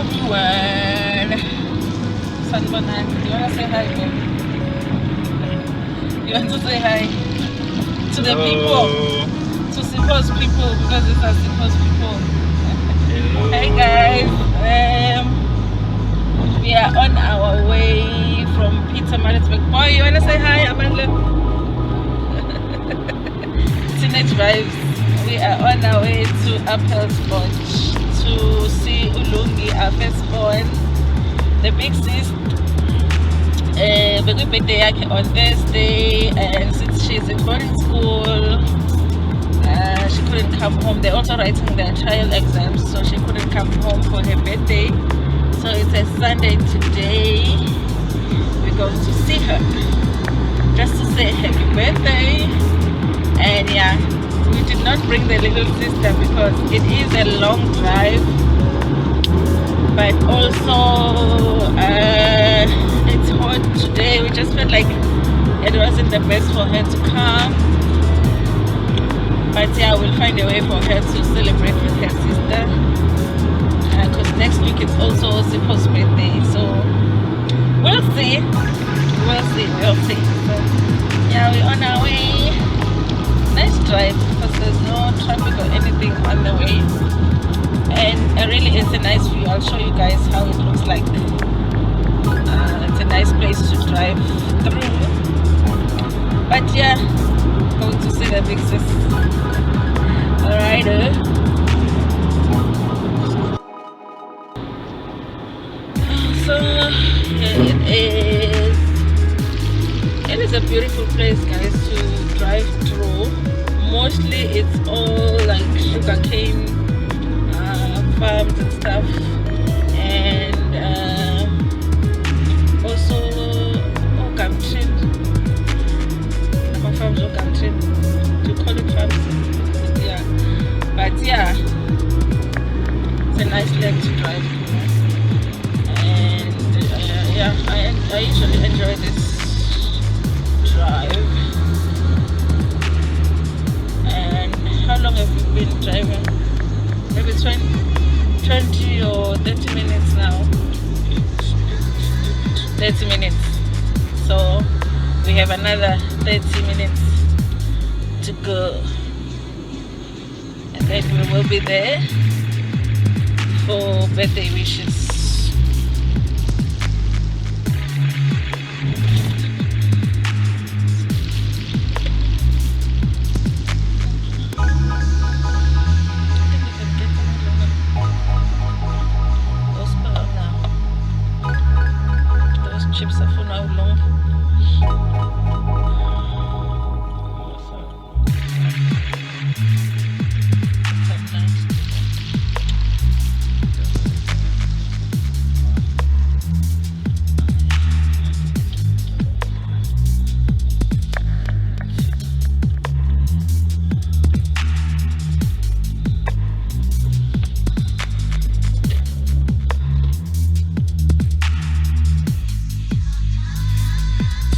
everyone. Sanbonan, you want to say hi, babe? You want to say hi to the people? To Siphosethu people, because these are Siphosethu people. Hey guys, we are on our way from Pietermaritzburg. Boy, you want to say hi, Amanda? Teenage vibes. We are on our way to Uphill to see Ulungi, our firstborn, the big sis. We're going birthday on Thursday, and since she's in boarding school, she couldn't come home. They're also writing their trial exams, so she couldn't come home for her birthday. So it's a Sunday today. We're going to see her just to say happy birthday. And yeah, we did not bring the little sister because it is a long drive, but also it's hot today. We just felt like it wasn't the best for her to come, but yeah, we'll find a way for her to celebrate with her sister, because next week it's also Sipho's birthday, so we'll see. So yeah, we're on our way. Nice drive because there's no traffic or anything on the way, and really it's a nice view. I'll show you guys how it looks like. It's a nice place to drive through, but yeah, going to see the big sis. Alright, so yeah, it is a beautiful place, guys, to drive through. Mostly it's all like sugarcane farms and stuff, and also Ogamchin. Farms Ogamchin. Do you call it farms? Yeah. But yeah, it's a nice land to drive through. And yeah, I usually enjoy this drive. And how long have you been driving? Maybe 20 or 30 minutes now. 30 minutes. So we have another 30 minutes to go. And then we will be there for birthday wishes. Chips are for now long.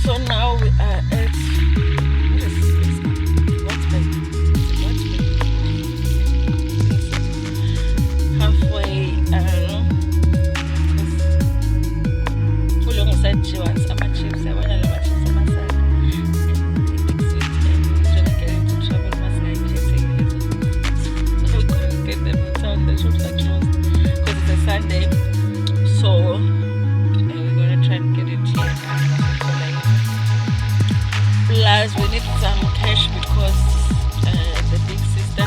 So now we are at halfway. Because she wants some chips. I want to know chips on my side. And trying to get into trouble. So we couldn't get them in town. The shops are closed because it's a Sunday. So we're gonna try and get it here. Plus we need some cash because the big sister,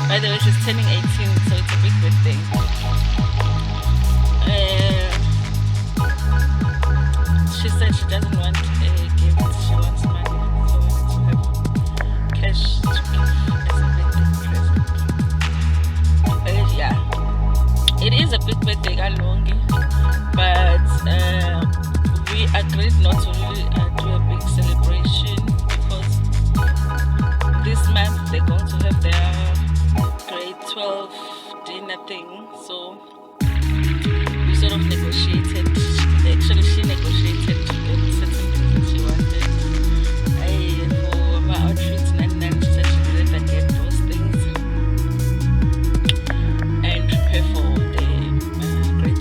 by the way, she's turning 18, so it's a big birthday. She said she doesn't want a gift, she wants money, so we need to have cash to give as a birthday present. Yeah, it is a big birthday, Galongi, but we agreed not to really do a big celebration because this month they're going to have their grade 12 dinner thing, so we sort of negotiated. Actually, she negotiated to get certain things that she wanted. For my outfits, and she said she would let her get those things and prepare for the grade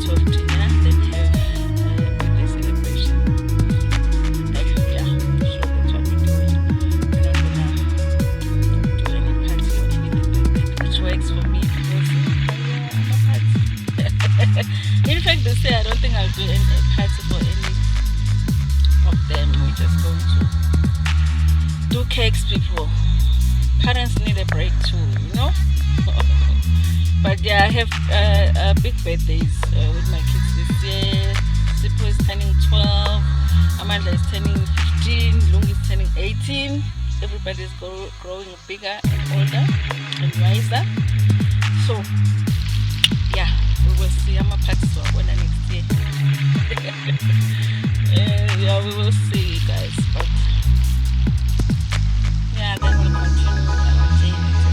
do any party for any of them. We're just going to do cakes, people. Parents need a break too, you know. But yeah, I have big birthdays with my kids this year. Sipho is turning 12, Amanda is turning 15, Lung is turning 18. Everybody's growing bigger and older and wiser. So yeah, we will see. I'm a party so when next year. Yeah, we will see, guys. But yeah, then we'll continue with our journey to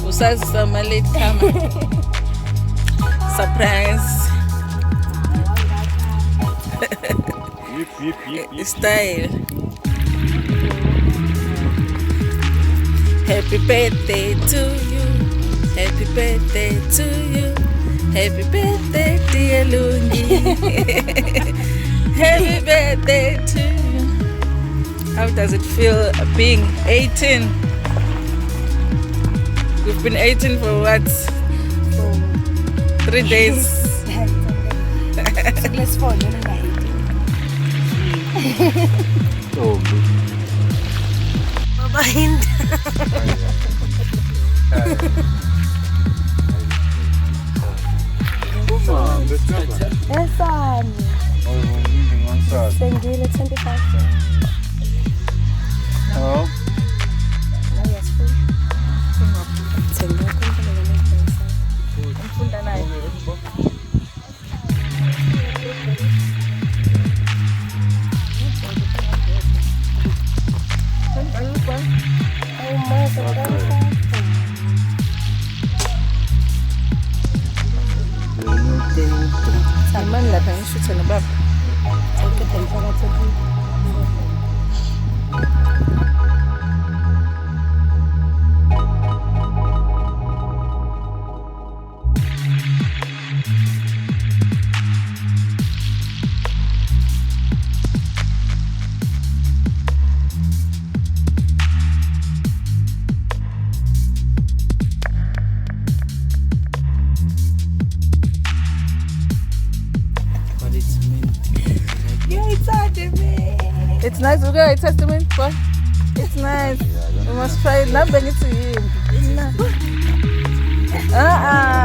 Usazi sama late comer. Surprise. Yep. Style. Happy birthday to you. Happy birthday to you. Happy birthday, dear Lungi. Happy birthday to you. How does it feel being 18? We've been 18 for what? 3 days. Let's fall. Oh, Behind. Yes, son. Sendile 25. Oh. No, yes, free. Umfunda naye. Oh my God. Imani lapha ngishuthe baba. It's nice. We got a testament, but it's nice. We must try it. Now bring it to him.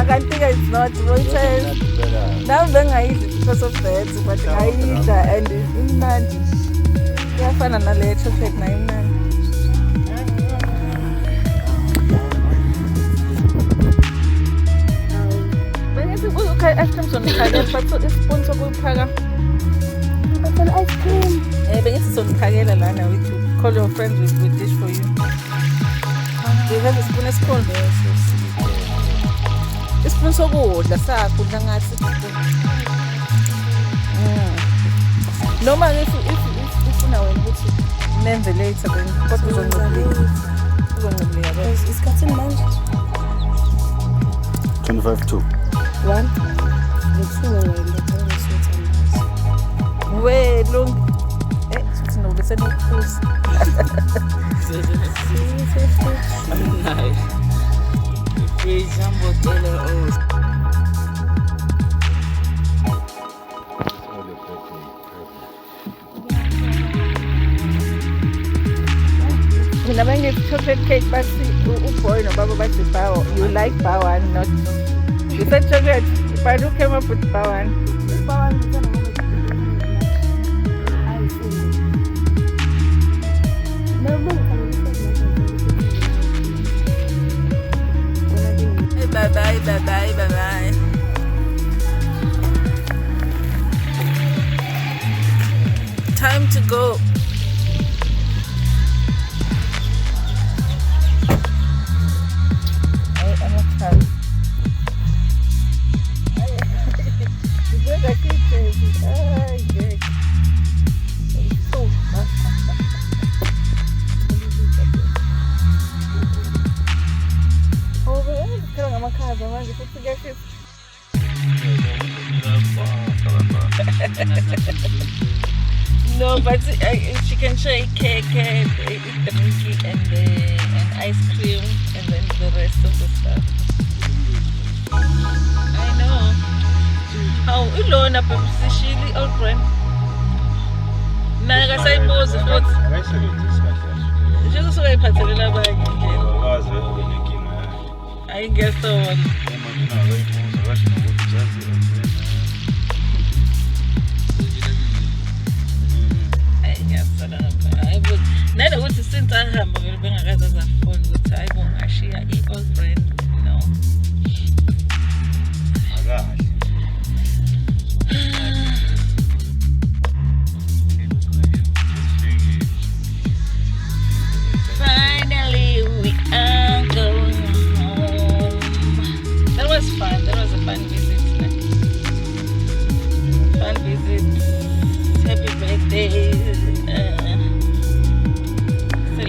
Can't think it's not. Now bring it because of that, but I eat that and it's not. Yeah, fun and a little chocolate nine. Bring it to okay. Ice cream on the table, but it's sponsor good paga. It's an ice cream. Bring it to some kagela lana with you. Call your friends with dish for you. Do you have a spoon and spoon? A spoon so good. That's how I could not ask. Normally, if you know when you name the later, then what was on the plate? It's got in mind. 25-2. One. The two are in the Wait, long. It's no, it's a new cruise. When I get chocolate cake, but boy, no, Baba, but you like power, not. You said chocolate. If I do come up with power. Bye. Time to go. No, but she can show a cake, the monkey, and ice cream, and then the rest of the stuff. I know. How you learn up a old friend? Naga say boss, what? Just so I put it up I guess so. Nada ukuthi since ahamba vele bengakaze zafona ukuthi hayi bongashiya i-old friend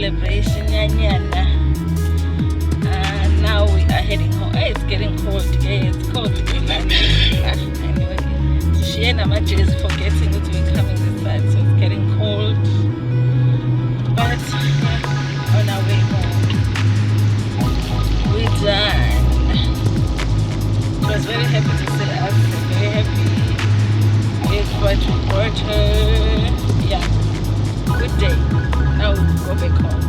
celebration. Now we are heading home. Hey, it's getting cold. Hey, it's cold in London. Anyway, she and Amaje is forgetting that we're coming this side, so it's getting cold. But yeah, on our way home, we're done. She was very happy to see us. Very happy. Guess what we brought her. Yeah, good day. Now we go back home.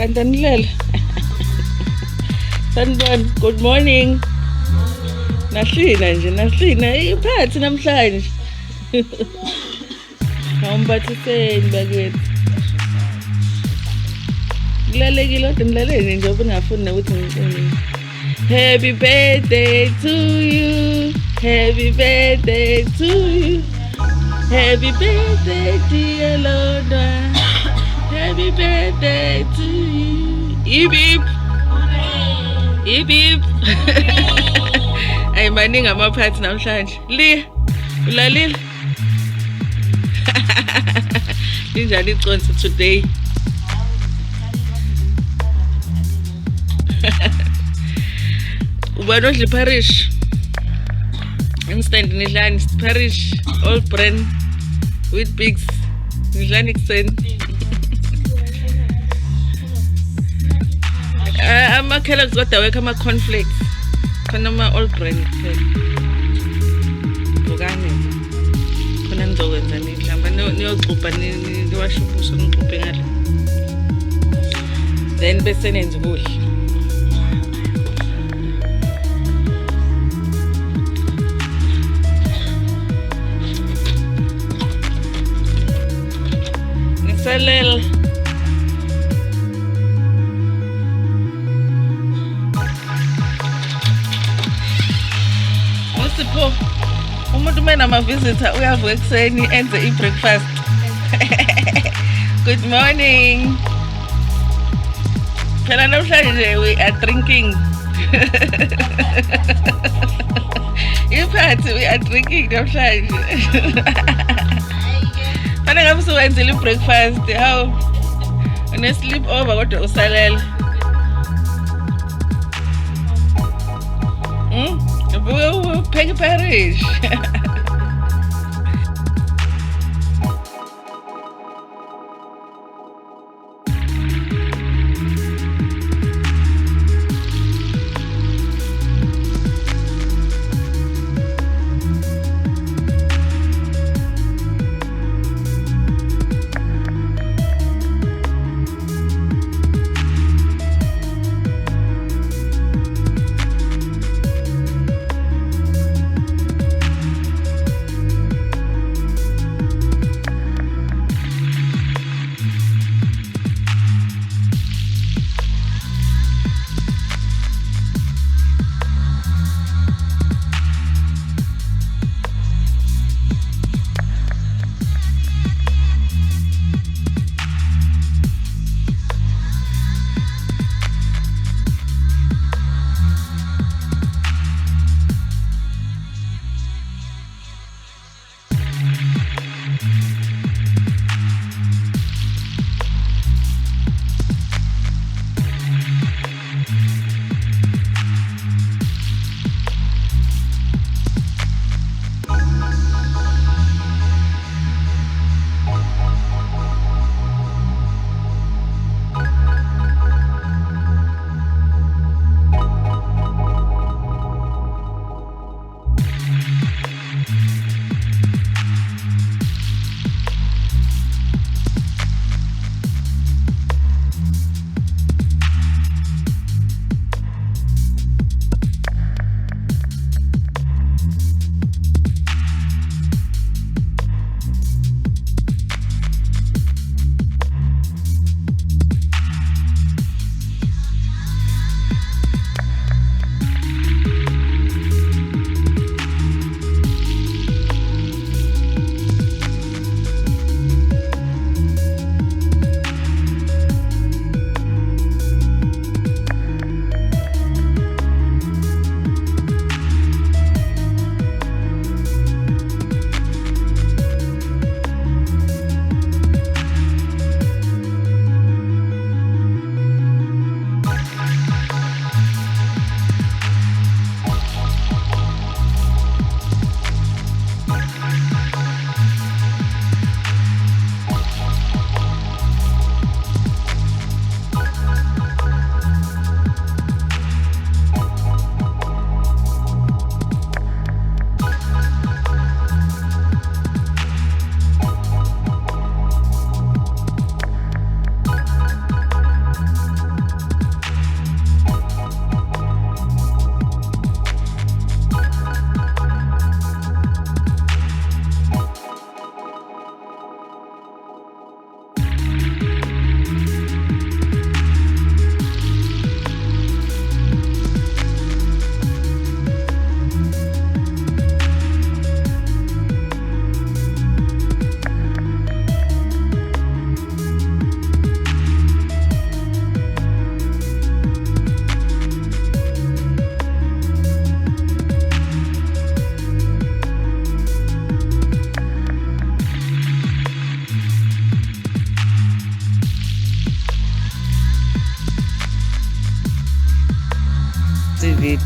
Kantanilele. Sanibona, good morning. Nahlina nje, nahlina. Iphathi namhlanje. Awumphathiseni bakwethu. Kulalekile kodwa nilalele nje ngoba ngafuni ukuthi ngicine. Happy birthday to you. Happy birthday to you. Happy birthday, dear Londwa. Happy birthday to you. Hip hip. Hip hip. Ay maningi amaphathi namhlanje. Li. Ulalile. Linjani iconsi today? Ubani odla parish? Instant nidlani parish all brand with pigs. Nidlani kuseni. Ama-Kellogg's kodwa awekho ama-cornflakes. Khona ama-all brand kuphela. Vukani. Khona nizokwenza nihlamba niyoxubha niwashe ubuso nixubhe ngale. Then bese nenza ukudla. Nisalela. Sipho, umuntu uma enama-visitor uyavuka ekuseni enze i-breakfast. Good morning. Phela namhlanje we are drinking. Iphathi we are drinking namhlanje. Fanele ngabe uswenzile i-breakfast. How? Une-sleepover kodwa usalela. Peggy Parish.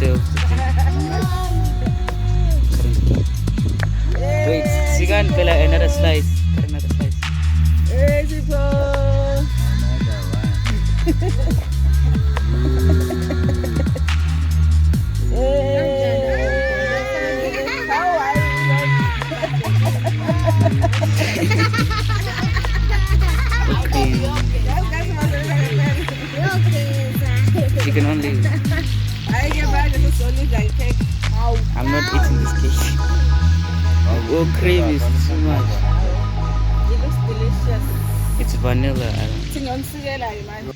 of the thing. Wait, sigan pala another slice. Another slice. Hey, Sipho. Okay. You can only. I'm not eating this cake. Oh, cream is too much. It looks delicious. It's vanilla. I don't. Sinyonsukela manje.